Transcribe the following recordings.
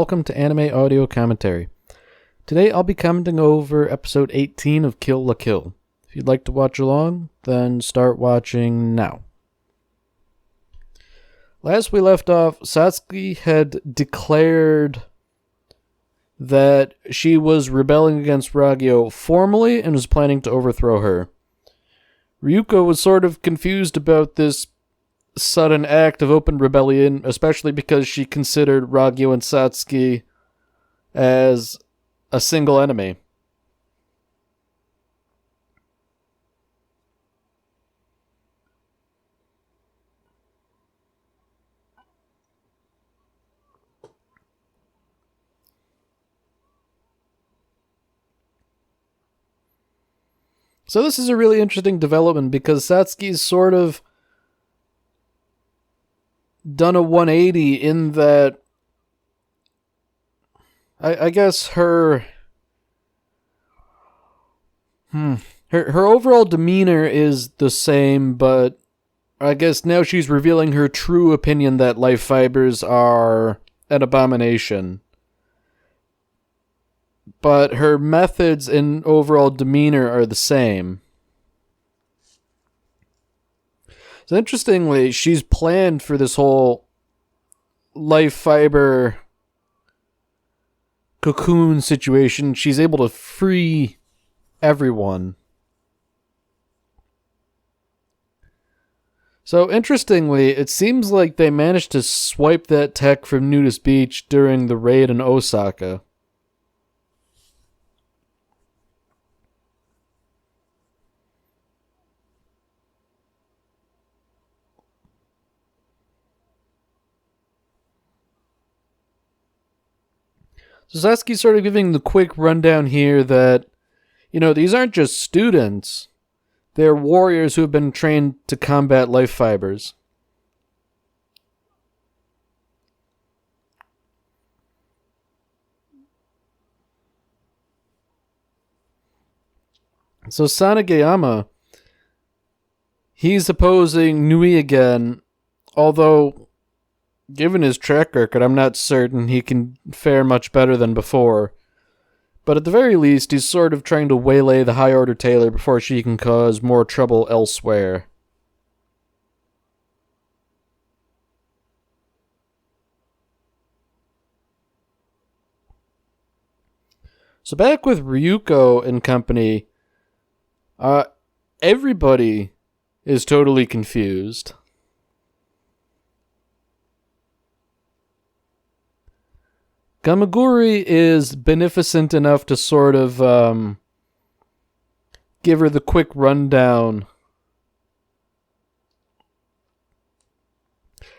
welcome to Anime Audio Commentary. Today I'll be commenting over episode 18 of Kill la Kill. If you'd like to watch along, then start watching now. Last we left off, Satsuki had declared that she was rebelling against Ragyo formally and was planning to overthrow her. Ryuko was sort of confused about this sudden act of open rebellion, especially because she considered Ragyo and Satsuki as a single enemy. So this is a really interesting development because Satsuki's sort of done a 180 in that I guess her overall demeanor is the same, but I guess now she's revealing her true opinion that life fibers are an abomination. But her methods and overall demeanor are the same. So interestingly, she's planned for this whole life fiber cocoon situation. She's able to free everyone. So interestingly, it seems like they managed to swipe that tech from Nudist Beach during the raid in Osaka. So Satsuki's sort of giving the quick rundown here that, these aren't just students. They're warriors who have been trained to combat life fibers. So Sanagayama, he's opposing Nui again, although given his track record, I'm not certain he can fare much better than before. But at the very least, he's sort of trying to waylay the High Order Tailor before she can cause more trouble elsewhere. So back with Ryuko and company, everybody is totally confused. Gamaguri is beneficent enough to sort of give her the quick rundown.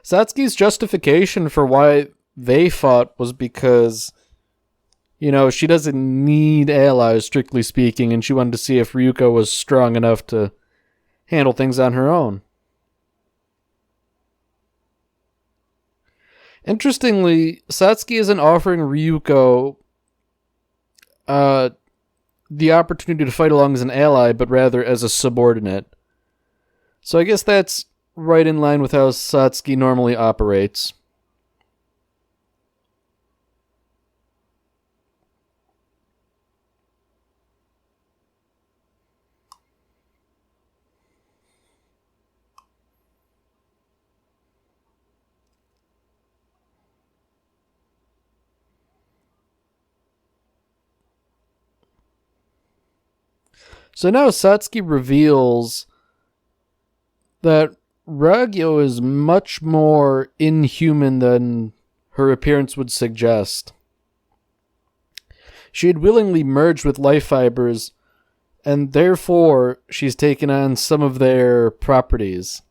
Satsuki's justification for why they fought was because, she doesn't need allies, strictly speaking, and she wanted to see if Ryuko was strong enough to handle things on her own. Interestingly, Satsuki isn't offering Ryuko the opportunity to fight along as an ally, but rather as a subordinate. So I guess that's right in line with how Satsuki normally operates. So now Satsuki reveals that Ragyo is much more inhuman than her appearance would suggest. She had willingly merged with life fibers, and therefore she's taken on some of their properties.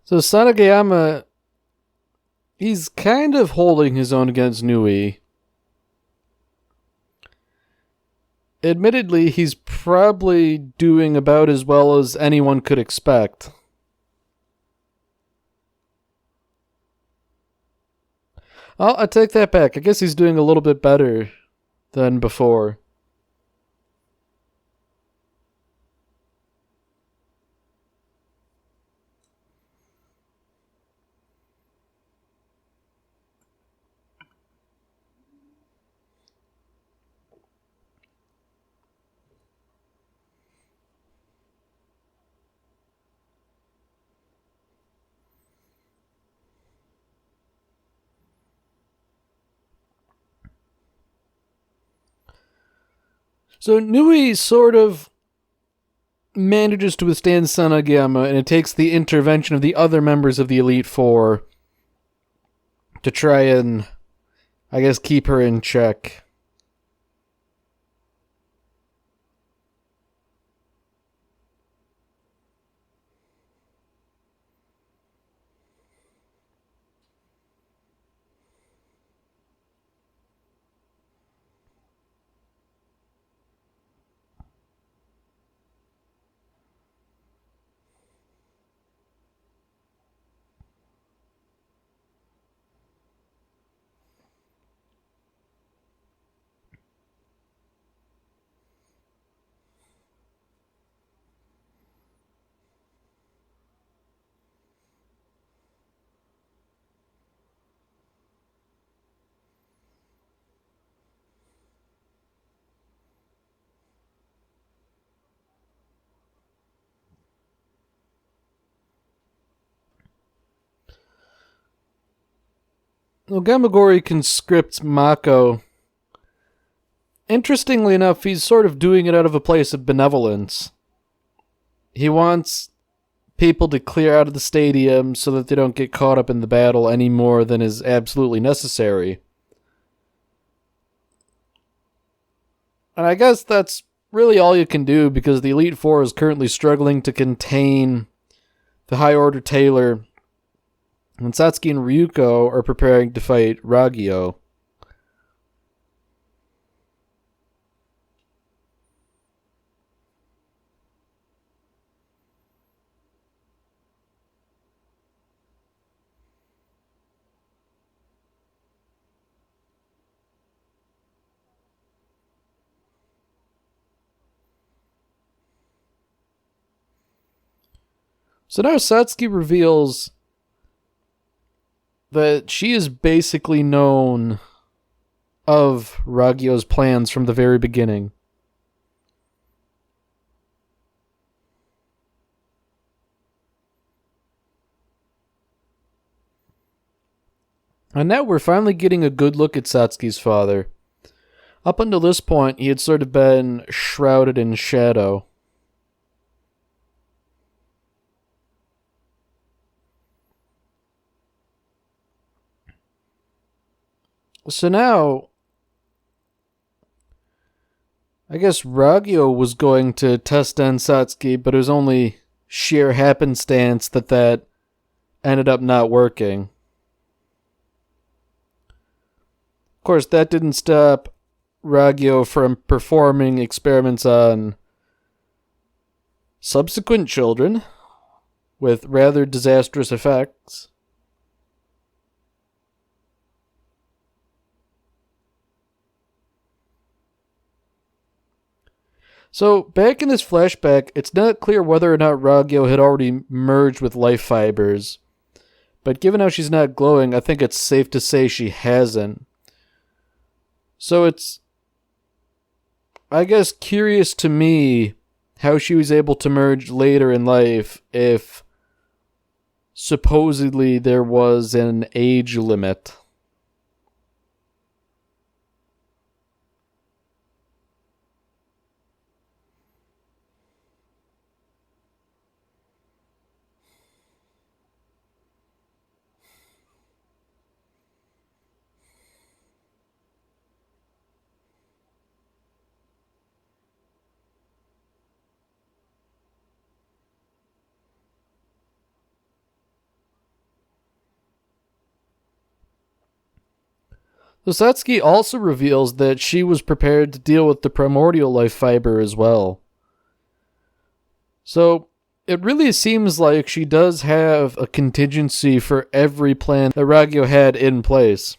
So Sanagayama, he's kind of holding his own against Nui. admittedly, he's probably doing about as well as anyone could expect. I take that back. I guess he's doing a little bit better than before. So Nui sort of manages to withstand Sanagama, and it takes the intervention of the other members of the Elite Four to try and, I guess, keep her in check. Well, Gamagori conscripts Mako. Interestingly enough, he's sort of doing it out of a place of benevolence. He wants people to clear out of the stadium so that they don't get caught up in the battle any more than is absolutely necessary. And I guess that's really all you can do because the Elite Four is currently struggling to contain the High Order Taylor, and Satsuki and Ryuko are preparing to fight Ragyo. So now Satsuki reveals that she is basically known of Ragyo's plans from the very beginning. And now we're finally getting a good look at Satsuki's father. Up until this point, he had sort of been shrouded in shadow. So now, I guess Ragyo was going to test on Satsuki, but it was only sheer happenstance that ended up not working. Of course, that didn't stop Ragyo from performing experiments on subsequent children with rather disastrous effects. So, back in this flashback, it's not clear whether or not Ragyo had already merged with life fibers. But given how she's not glowing, I think it's safe to say she hasn't. So it's, I guess, curious to me how she was able to merge later in life if supposedly there was an age limit. Satsuki also reveals that she was prepared to deal with the primordial life fiber as well. So, it really seems like she does have a contingency for every plan that Ragyo had in place.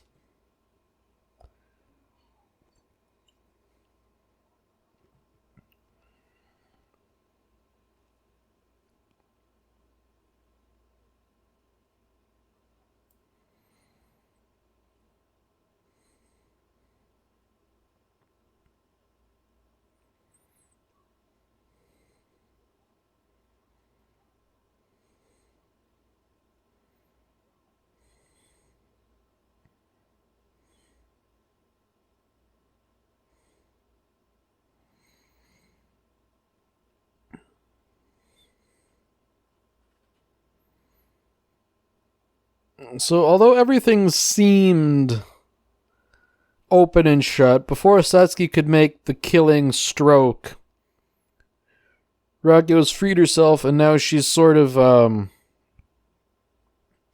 So, although everything seemed open and shut, before Satsuki could make the killing stroke, Ragyo's freed herself, and now she's sort of,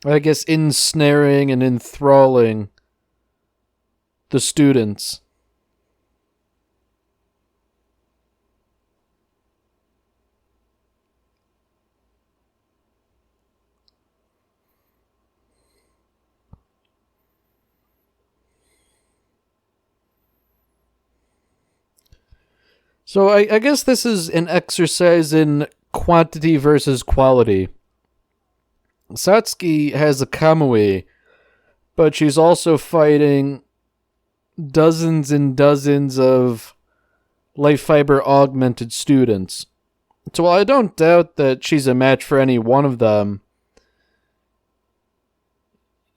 I guess, ensnaring and enthralling the students. So I guess this is an exercise in quantity versus quality. Satsuki has a Kamui, but she's also fighting dozens and dozens of life fiber augmented students. So while I don't doubt that she's a match for any one of them,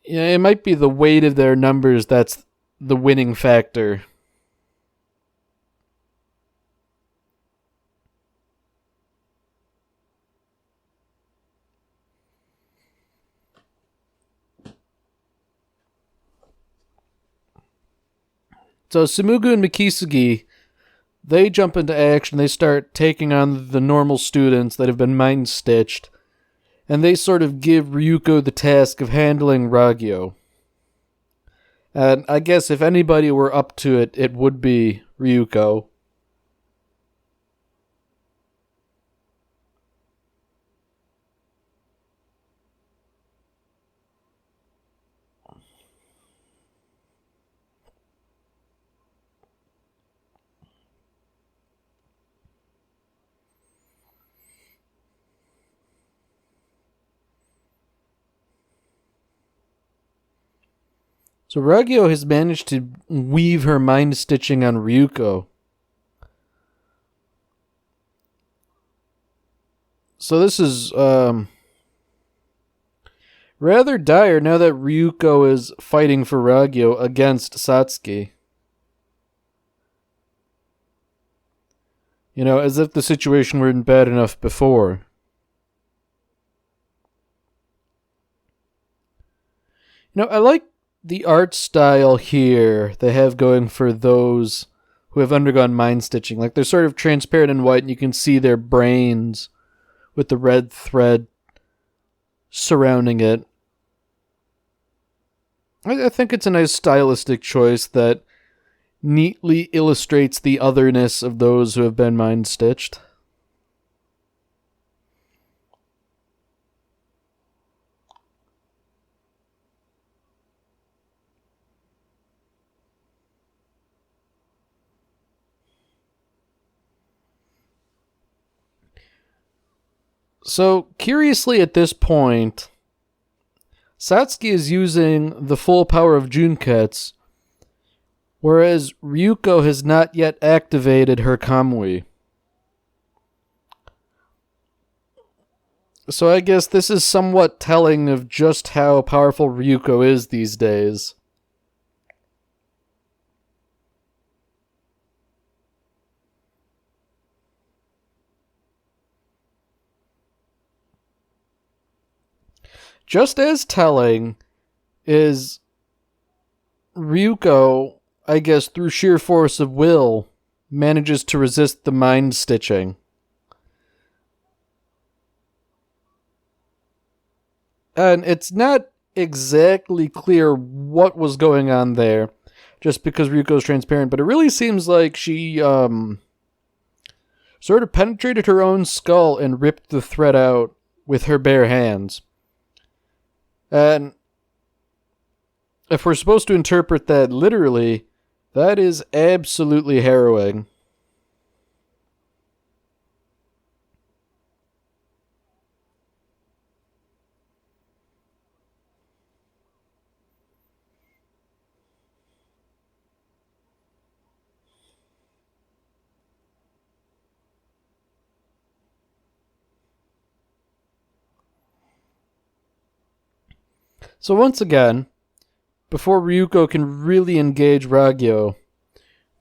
it might be the weight of their numbers that's the winning factor. So Tsumugu and Mikisugi, they jump into action. They start taking on the normal students that have been mind-stitched, and they sort of give Ryuko the task of handling Ragyo. And I guess if anybody were up to it, it would be Ryuko. So Ragyo has managed to weave her mind stitching on Ryuko. So this is rather dire now that Ryuko is fighting for Ragyo against Satsuki. As if the situation weren't bad enough before. I like the art style here they have going for those who have undergone mind stitching. Like, they're sort of transparent and white, and you can see their brains with the red thread surrounding it. I think it's a nice stylistic choice that neatly illustrates the otherness of those who have been mind stitched. So, curiously at this point, Satsuki is using the full power of Junketsu, whereas Ryuko has not yet activated her Kamui. So I guess this is somewhat telling of just how powerful Ryuko is these days. Just as telling is Ryuko, I guess through sheer force of will, manages to resist the mind stitching. And it's not exactly clear what was going on there, just because Ryuko's transparent, but it really seems like she sort of penetrated her own skull and ripped the thread out with her bare hands. And if we're supposed to interpret that literally, that is absolutely harrowing. So once again, before Ryuko can really engage Ragyo,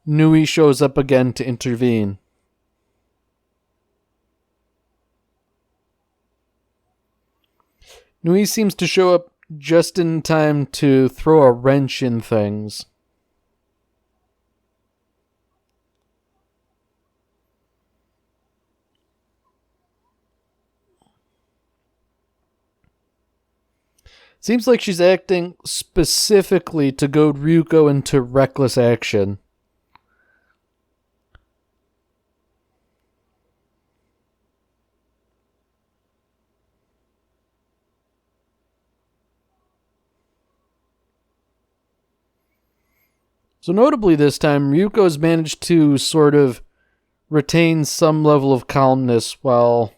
Nui shows up again to intervene. Nui seems to show up just in time to throw a wrench in things. Seems like she's acting specifically to goad Ryuko into reckless action. So notably this time, Ryuko has managed to sort of retain some level of calmness while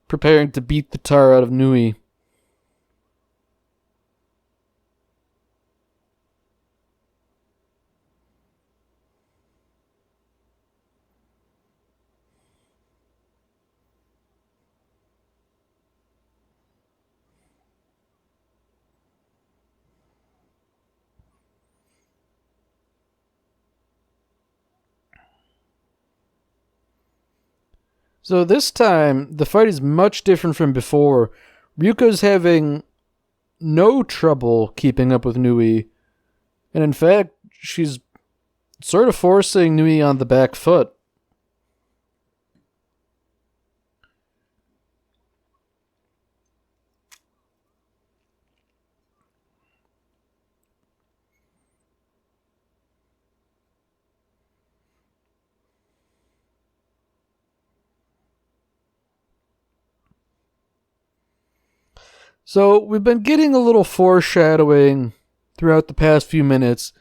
preparing to beat the tar out of Nui. So this time, the fight is much different from before. Ryuko's having no trouble keeping up with Nui, and in fact, she's sort of forcing Nui on the back foot. So we've been getting a little foreshadowing throughout the past few minutes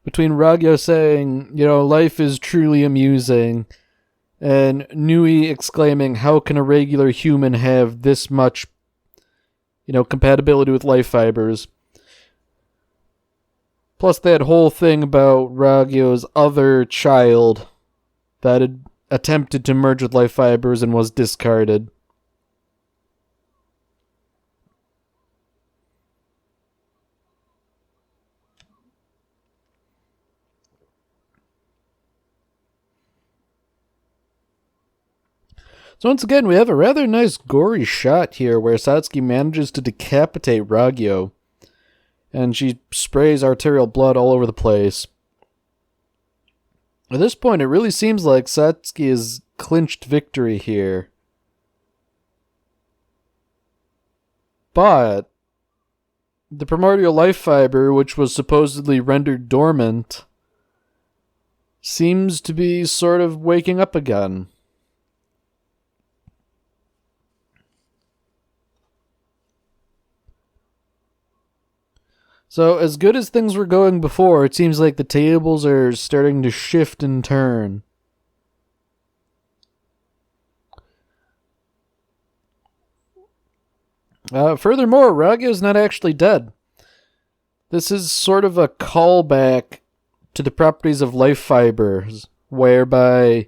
between Ragyo saying, life is truly amusing, and Nui exclaiming, how can a regular human have this much, compatibility with life fibers? Plus that whole thing about Ragyo's other child that had attempted to merge with life fibers and was discarded. So once again, we have a rather nice gory shot here where Satsuki manages to decapitate Ragyo, and she sprays arterial blood all over the place. At this point, it really seems like Satsuki has clinched victory here. But the primordial life fiber, which was supposedly rendered dormant, seems to be sort of waking up again. So, as good as things were going before, it seems like the tables are starting to shift and turn. Furthermore, Ragyo is not actually dead. This is sort of a callback to the properties of life fibers, whereby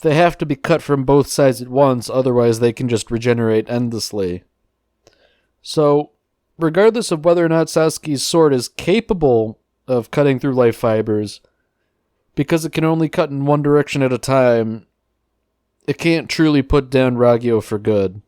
they have to be cut from both sides at once, otherwise they can just regenerate endlessly. So, regardless of whether or not Sasuke's sword is capable of cutting through life fibers, because it can only cut in one direction at a time, it can't truly put down Ragyo for good.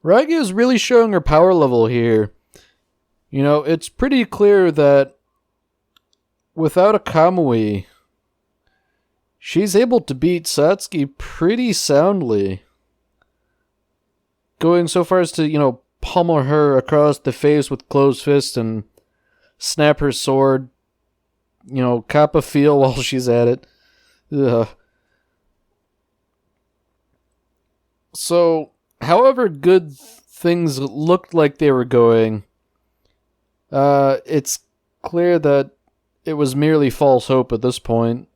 Ragi is really showing her power level here. You know, it's pretty clear that without a Kamui, she's able to beat Satsuki pretty soundly. Going so far as to, pummel her across the face with closed fists and snap her sword. Cop a feel while she's at it. Ugh. So, however good things looked like they were going, it's clear that it was merely false hope at this point.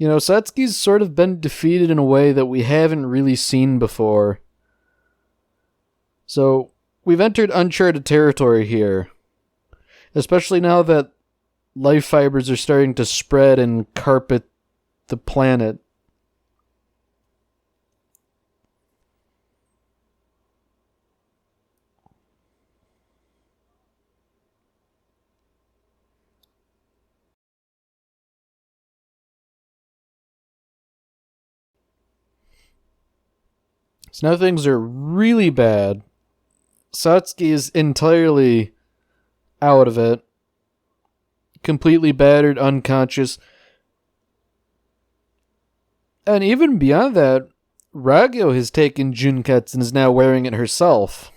Satsuki's sort of been defeated in a way that we haven't really seen before. So, we've entered uncharted territory here. Especially now that life fibers are starting to spread and carpet the planet. So now things are really bad. Satsuki is entirely out of it. Completely battered, unconscious. And even beyond that, Ragyo has taken Junketsu and is now wearing it herself.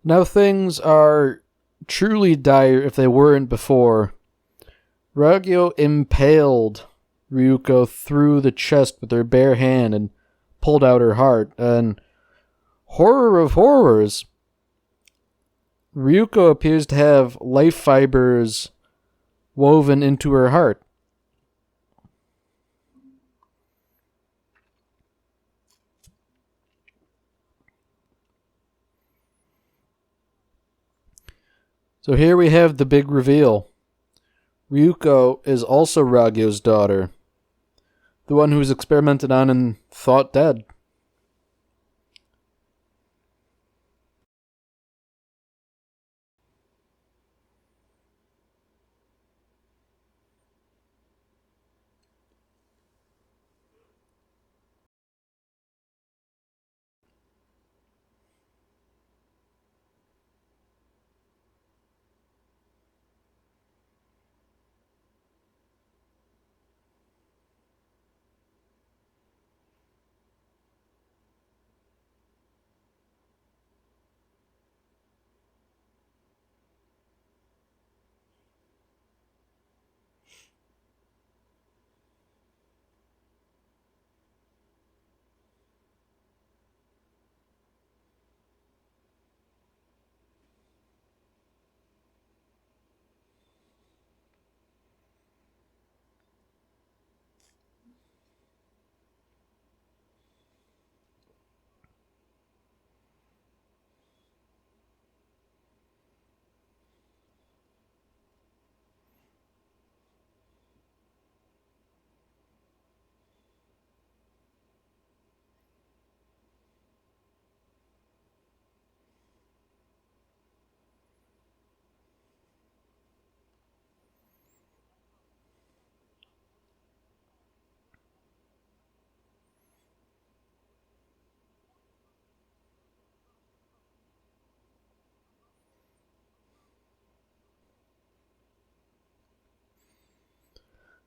Now things are truly dire if they weren't before. Ragyo impaled Ryuko through the chest with her bare hand and pulled out her heart. And horror of horrors, Ryuko appears to have life fibers woven into her heart. So here we have the big reveal. Ryuko is also Ragyo's daughter. The one who was experimented on and thought dead.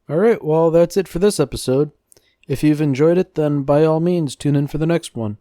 Alright, well, that's it for this episode. If you've enjoyed it, then by all means, tune in for the next one.